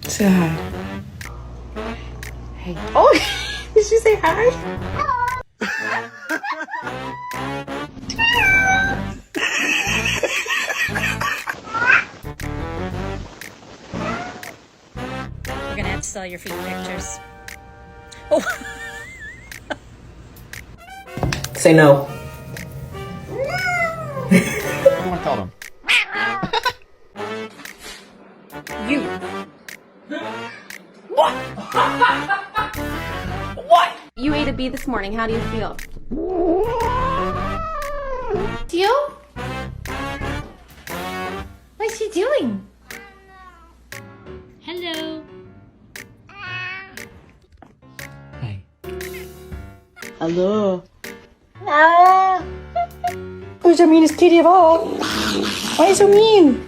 Say hi. Hey. Oh, did she say hi? We're gonna have to sell your feet pictures. Oh. Say no. Someone tell them. You. What? What? You ate a bee this morning. How do you feel? Theo? What is he doing? Hello. Hey. Hello. Who's the meanest kitty of all? Why are you so mean?